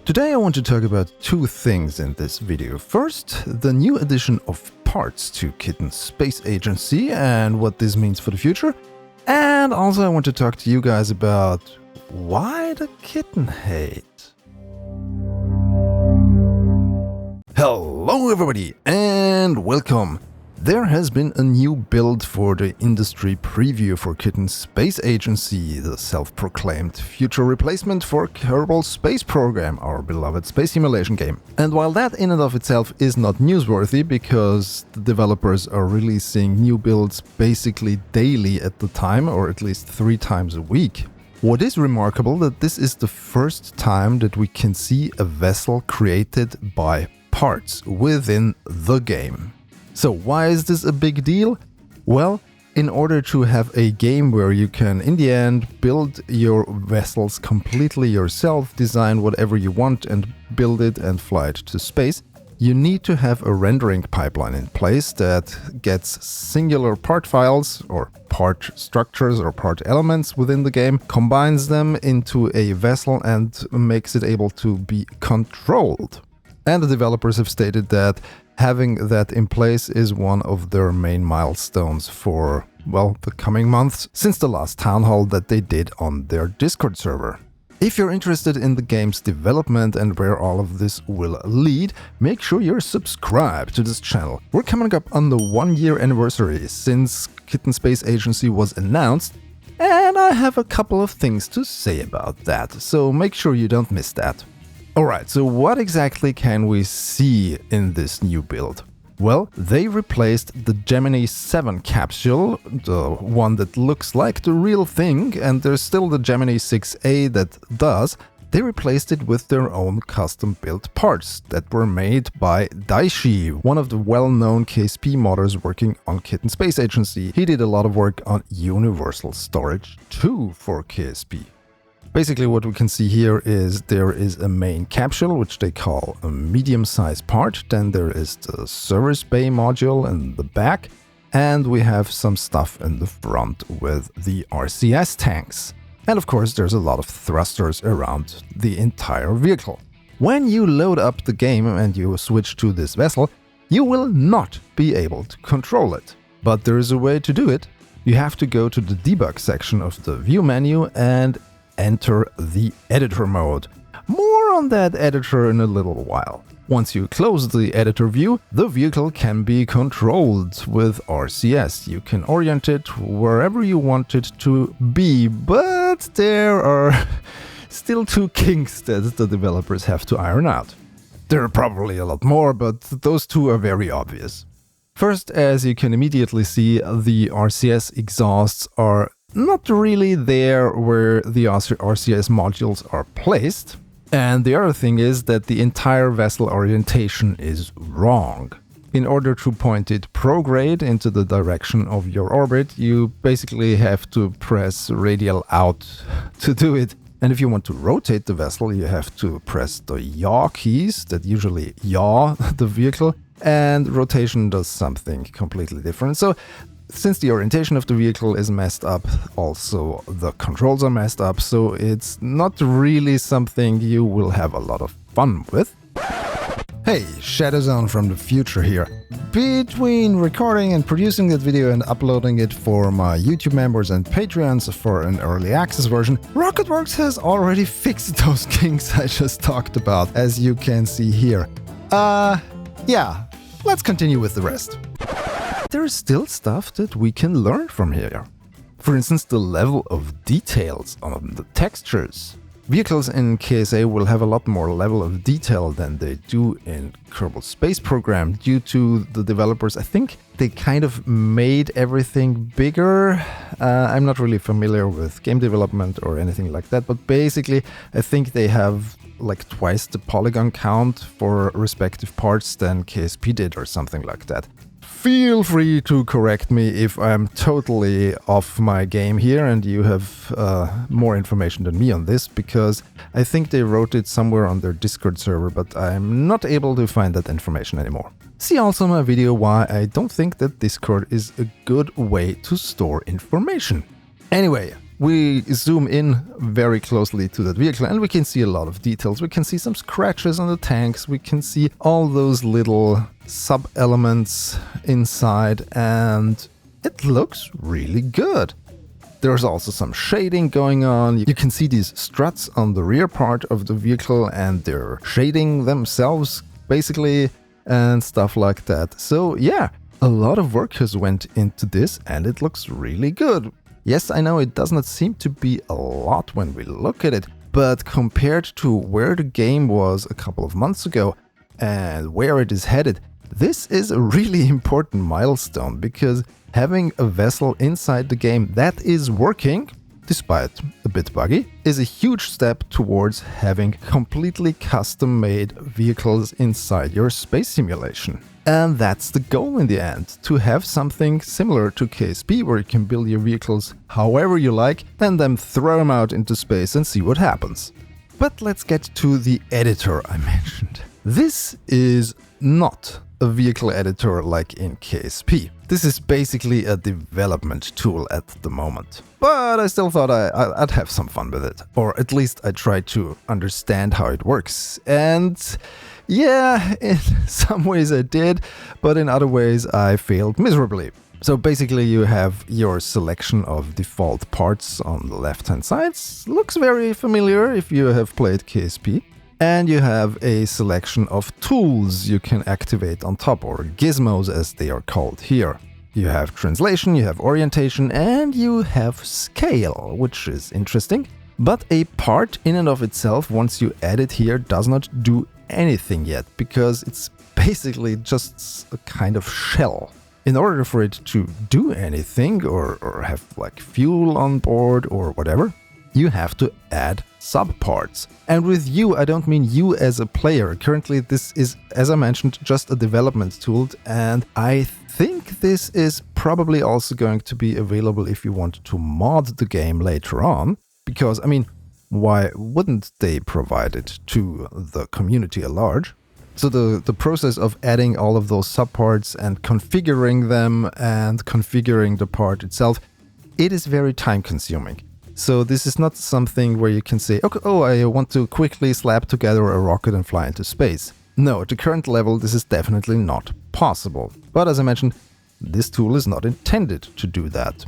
Today I want to talk about two things in this video. First, the new addition of parts to Kitten's space agency and what this means for the future. And also I want to talk to you guys about why the kitten hate. Hello everybody and welcome! There has been a new build for the industry preview for Kitten's space agency, the self-proclaimed future replacement for Kerbal's space program, our beloved space simulation game. And while that in and of itself is not newsworthy because the developers are releasing new builds basically daily at the time, or at least 3 times a week, what is remarkable that this is the first time that we can see a vessel created by parts within the game. So why is this a big deal? Well, in order to have a game where you can, in the end, build your vessels completely yourself, design whatever you want and build it and fly it to space, you need to have a rendering pipeline in place that gets singular part files or part structures or part elements within the game, combines them into a vessel and makes it able to be controlled. And the developers have stated that having that in place is one of their main milestones for, well, the coming months since the last town hall that they did on their Discord server. If you're interested in the game's development and where all of this will lead, make sure you're subscribed to this channel. We're coming up on the 1-year anniversary since Kitten Space Agency was announced, and I have a couple of things to say about that, so make sure you don't miss that. Alright, so what exactly can we see in this new build? Well, they replaced the Gemini 7 capsule, the one that looks like the real thing, and there's still the Gemini 6A that does. They replaced it with their own custom-built parts that were made by Daishi, one of the well-known KSP modders working on Kitten Space Agency. He did a lot of work on Universal Storage 2 for KSP. Basically what we can see here is there is a main capsule, which they call a medium-sized part, then there is the service bay module in the back, and we have some stuff in the front with the RCS tanks. And of course there's a lot of thrusters around the entire vehicle. When you load up the game and you switch to this vessel, you will not be able to control it. But there is a way to do it. You have to go to the debug section of the view menu and enter the editor mode. More on that editor in a little while. Once you close the editor view, the vehicle can be controlled with RCS. You can orient it wherever you want it to be, but there are still 2 kinks that the developers have to iron out. There are probably a lot more, but those 2 are very obvious. First, as you can immediately see, the RCS exhausts are not really there where the RCS modules are placed. And the other thing is that the entire vessel orientation is wrong. In order to point it prograde into the direction of your orbit, you basically have to press radial out to do it. And if you want to rotate the vessel, you have to press the yaw keys that usually yaw the vehicle, and rotation does something completely different. So since the orientation of the vehicle is messed up, also the controls are messed up, so it's not really something you will have a lot of fun with. Hey, Shadowzone from the future here. Between recording and producing that video and uploading it for my YouTube members and Patreons for an early access version, Rocketworks has already fixed those kinks I just talked about, as you can see here. Yeah, let's continue with the rest. There is still stuff that we can learn from here. For instance, the level of details on the textures. Vehicles in KSA will have a lot more level of detail than they do in Kerbal Space Program due to the developers. I think they kind of made everything bigger. I'm not really familiar with game development or anything like that, but basically I think they have like twice the polygon count for respective parts than KSP did or something like that. Feel free to correct me if I'm totally off my game here and you have more information than me on this, because I think they wrote it somewhere on their Discord server, but I'm not able to find that information anymore. See also my video why I don't think that Discord is a good way to store information. Anyway, We zoom in very closely to that vehicle and we can see a lot of details. We can see some scratches on the tanks, we can see all those little sub-elements inside, and it looks really good. There's also some shading going on. You can see these struts on the rear part of the vehicle and they're shading themselves basically and stuff like that. So yeah, a lot of work has went into this and it looks really good. Yes, I know it does not seem to be a lot when we look at it, but compared to where the game was a couple of months ago and where it is headed, this is a really important milestone, because having a vessel inside the game that is working, despite a bit buggy, is a huge step towards having completely custom-made vehicles inside your space simulation. And that's the goal in the end, to have something similar to KSP where you can build your vehicles however you like and then throw them out into space and see what happens. But let's get to the editor I mentioned. This is not a vehicle editor like in KSP. This is basically a development tool at the moment. But I still thought I'd have some fun with it. Or at least I tried to understand how it works. And yeah, in some ways I did, but in other ways I failed miserably. So basically you have your selection of default parts on the left-hand side. Looks very familiar if you have played KSP. And you have a selection of tools you can activate on top, or gizmos as they are called here. You have translation, you have orientation, and you have scale, which is interesting. But a part in and of itself, once you add it here, does not do anything yet, because it's basically just a kind of shell. In order for it to do anything, or have like fuel on board or whatever, you have to add subparts. And with you, I don't mean you as a player. Currently, this is, as I mentioned, just a development tool, and I think this is probably also going to be available if you want to mod the game later on. Because, I mean, why wouldn't they provide it to the community at large? So the process of adding all of those subparts and configuring them and configuring the part itself, it is very time consuming. So this is not something where you can say, okay, oh, I want to quickly slap together a rocket and fly into space. No, at the current level, this is definitely not possible. But as I mentioned, this tool is not intended to do that.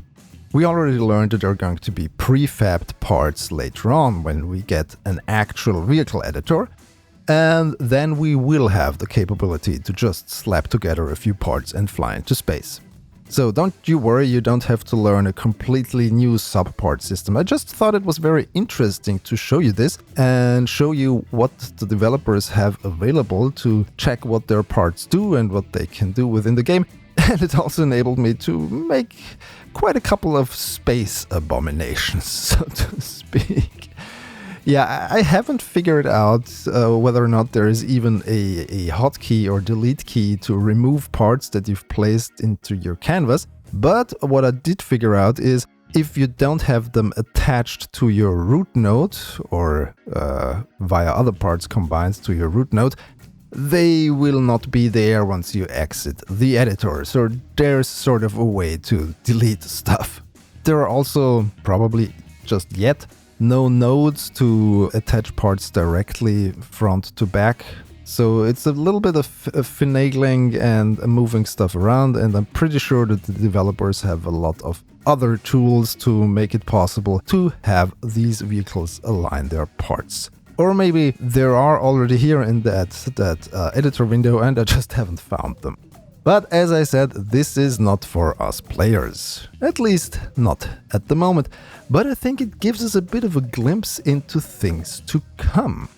We already learned that there are going to be prefabbed parts later on when we get an actual vehicle editor, and then we will have the capability to just slap together a few parts and fly into space. So don't you worry, you don't have to learn a completely new subpart system. I just thought it was very interesting to show you this and show you what the developers have available to check what their parts do and what they can do within the game. And it also enabled me to make quite a couple of space abominations, so to speak. Yeah, I haven't figured out whether or not there is even a hotkey or delete key to remove parts that you've placed into your canvas. But what I did figure out is if you don't have them attached to your root node or via other parts combined to your root node, they will not be there once you exit the editor. So there's sort of a way to delete stuff. There are also probably just yet no nodes to attach parts directly front to back. So it's a little bit of finagling and moving stuff around, and I'm pretty sure that the developers have a lot of other tools to make it possible to have these vehicles align their parts. Or maybe there are already here in that editor window and I just haven't found them. But as I said, this is not for us players. At least not at the moment. But I think it gives us a bit of a glimpse into things to come.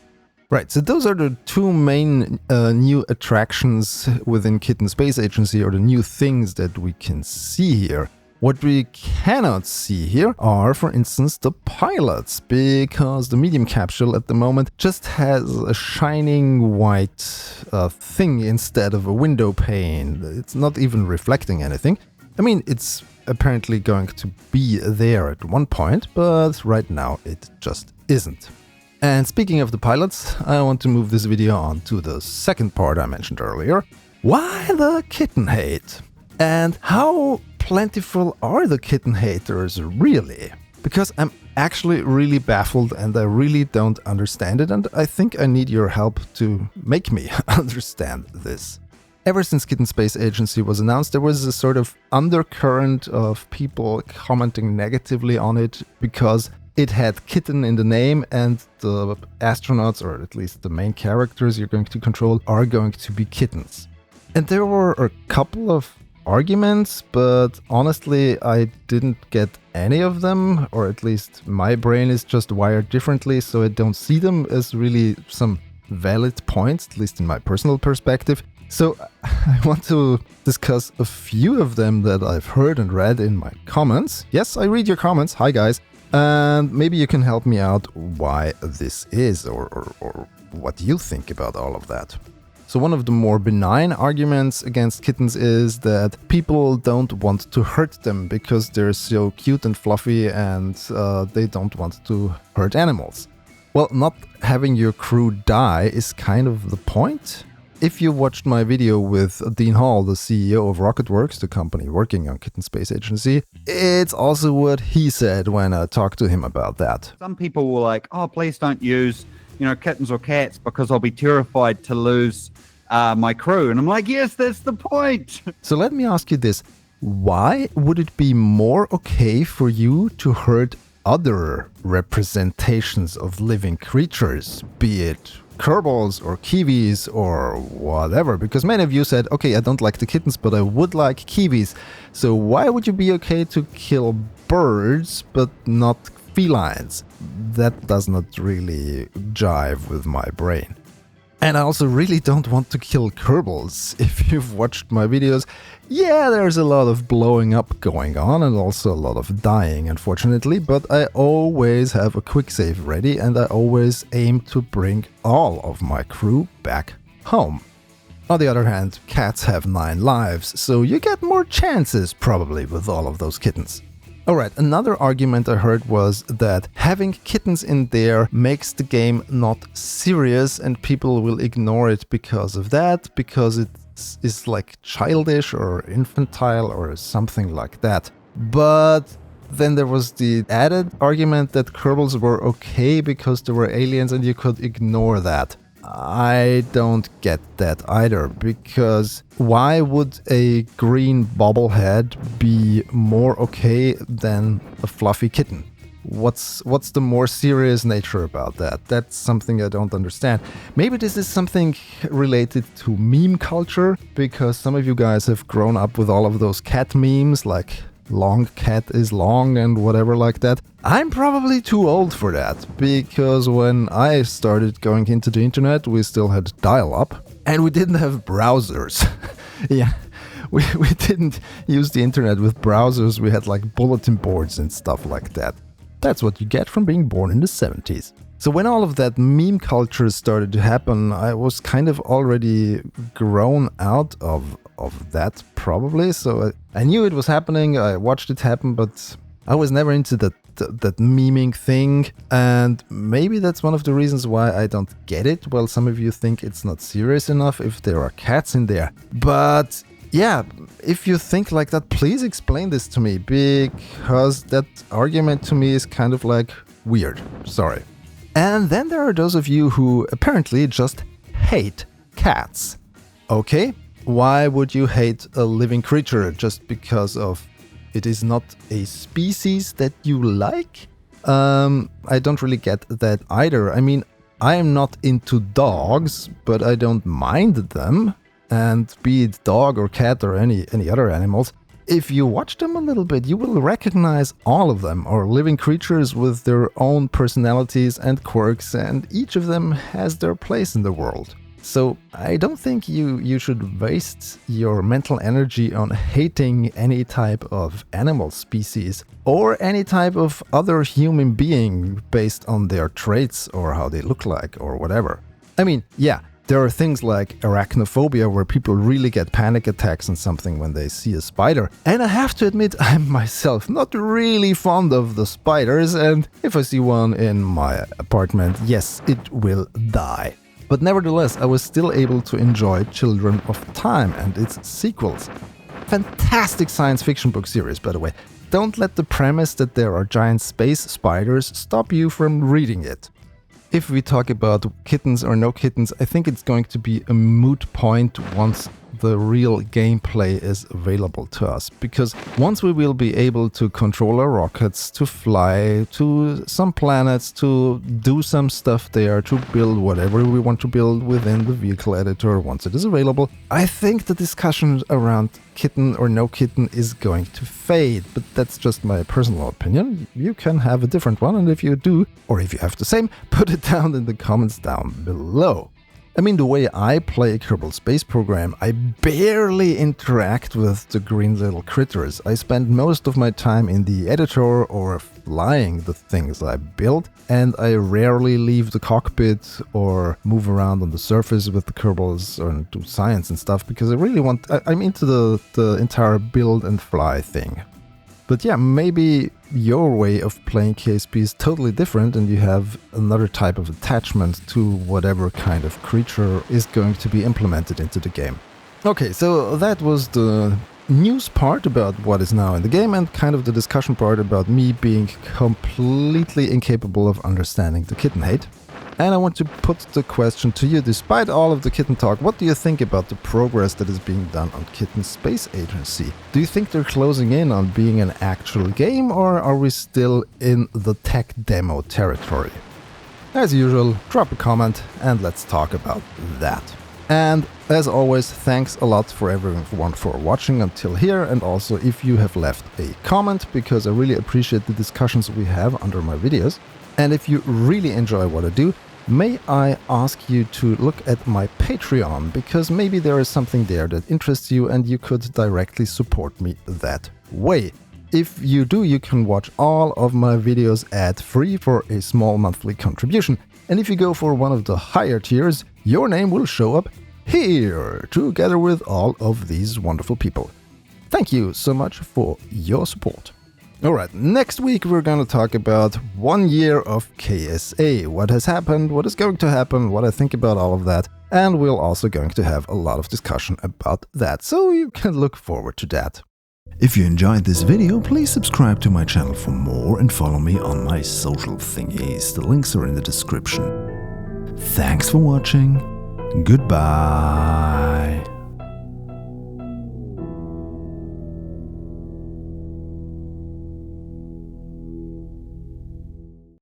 Right, so those are the two main new attractions within Kitten Space Agency, or the new things that we can see here. What we cannot see here are, for instance, the pilots, because the medium capsule at the moment just has a shining white thing instead of a window pane. It's not even reflecting anything. I mean, it's apparently going to be there at one point, but right now it just isn't. And speaking of the pilots, I want to move this video on to the second part I mentioned earlier. Why the kitten hate? And how plentiful are the kitten haters really? because I'm actually really baffled and I really don't understand it, and I think I need your help to make me understand this. Ever since Kitten Space Agency was announced, there was a sort of undercurrent of people commenting negatively on it because it had kitten in the name and the astronauts, or at least the main characters you're going to control, are going to be kittens. And there were a couple of arguments, but honestly I didn't get any of them, or at least my brain is just wired differently, so I don't see them as really some valid points, at least in my personal perspective. So I want to discuss a few of them that I've heard and read in my comments. Yes, I read your comments. Hi guys. And maybe you can help me out why this is, or what you think about all of that. So one of the more benign arguments against kittens is that people don't want to hurt them because they're so cute and fluffy and they don't want to hurt animals. Well, not having your crew die is kind of the point. If you watched my video with Dean Hall, the CEO of Rocketworks, the company working on Kitten Space Agency, it's also what he said when I talked to him about that. Some people were like, oh, please don't use, kittens or cats because I'll be terrified to lose my crew. And I'm like, yes, that's the point. So let me ask you this. Why would it be more okay for you to hurt other representations of living creatures, be it Kerbals or kiwis or whatever? Because many of you said, okay, I don't like the kittens, but I would like kiwis. So why would you be okay to kill birds but not felines? That does not really jive with my brain. And I also really don't want to kill Kerbals. If you've watched my videos, yeah, there's a lot of blowing up going on and also a lot of dying, unfortunately, but I always have a quick save ready and I always aim to bring all of my crew back home. On the other hand, cats have 9 lives, so you get more chances probably with all of those kittens. Alright, another argument I heard was that having kittens in there makes the game not serious and people will ignore it because of that, because it is like childish or infantile or something like that. But then there was the added argument that Kerbals were okay because there were aliens and you could ignore that. I don't get that either, because why would a green bobblehead be more okay than a fluffy kitten? What's the more serious nature about that? That's something I don't understand. Maybe this is something related to meme culture, because some of you guys have grown up with all of those cat memes, like long cat is long and whatever like that. I'm probably too old for that, because when I started going into the internet, we still had dial-up and we didn't have browsers. Yeah, we didn't use the internet with browsers, we had like bulletin boards and stuff like that. That's what you get from being born in the 70s. So when all of that meme culture started to happen, I was kind of already grown out of that probably. So I knew it was happening, I watched it happen, but I was never into that memeing thing. And maybe that's one of the reasons why I don't get it. Well, some of you think it's not serious enough if there are cats in there. But yeah, if you think like that, please explain this to me, because that argument to me is kind of like weird. Sorry. And then there are those of you who apparently just hate cats. Okay, why would you hate a living creature just because of it is not a species that you like? I don't really get that either. I mean, I am not into dogs, but I don't mind them. And be it dog or cat or any other animals, if you watch them a little bit, you will recognize all of them are living creatures with their own personalities and quirks, and each of them has their place in the world. So I don't think you should waste your mental energy on hating any type of animal species or any type of other human being based on their traits or how they look like or whatever. I mean, yeah, there are things like arachnophobia where people really get panic attacks on something when they see a spider. And I have to admit, I'm myself not really fond of the spiders, and if I see one in my apartment, yes, it will die. But nevertheless, I was still able to enjoy Children of Time and its sequels. Fantastic science fiction book series, by the way. don't let the premise that there are giant space spiders stop you from reading it. If we talk about kittens or no kittens, I think it's going to be a moot point once the real gameplay is available to us. Because once we will be able to control our rockets, to fly to some planets, to do some stuff there, to build whatever we want to build within the vehicle editor once it is available, I think the discussion around kitten or no kitten is going to fade. But that's just my personal opinion. You can have a different one, and if you do, or if you have the same, put it down in the comments down below. I mean, the way I play Kerbal Space Program, I barely interact with the green little critters. I spend most of my time in the editor or flying the things I build, and I rarely leave the cockpit or move around on the surface with the Kerbals and do science and stuff, because I really I'm into the entire build and fly thing. But yeah, maybe your way of playing KSP is totally different and you have another type of attachment to whatever kind of creature is going to be implemented into the game. Okay, so that was the news part about what is now in the game and kind of the discussion part about me being completely incapable of understanding the kitten hate. And I want to put the question to you, despite all of the kitten talk, what do you think about the progress that is being done on Kitten Space Agency? Do you think they're closing in on being an actual game, or are we still in the tech demo territory? As usual, drop a comment and let's talk about that. And as always, thanks a lot for everyone for watching until here, and also if you have left a comment, because I really appreciate the discussions we have under my videos. And if you really enjoy what I do, may I ask you to look at my Patreon, because maybe there is something there that interests you and you could directly support me that way. If you do, you can watch all of my videos ad-free for a small monthly contribution. And if you go for one of the higher tiers, your name will show up here, together with all of these wonderful people. Thank you so much for your support. Alright, next week we're going to talk about 1 year of KSA, what has happened, what is going to happen, what I think about all of that, and we're also going to have a lot of discussion about that, so you can look forward to that. If you enjoyed this video, please subscribe to my channel for more and follow me on my social thingies, the links are in the description. Thanks for watching, goodbye.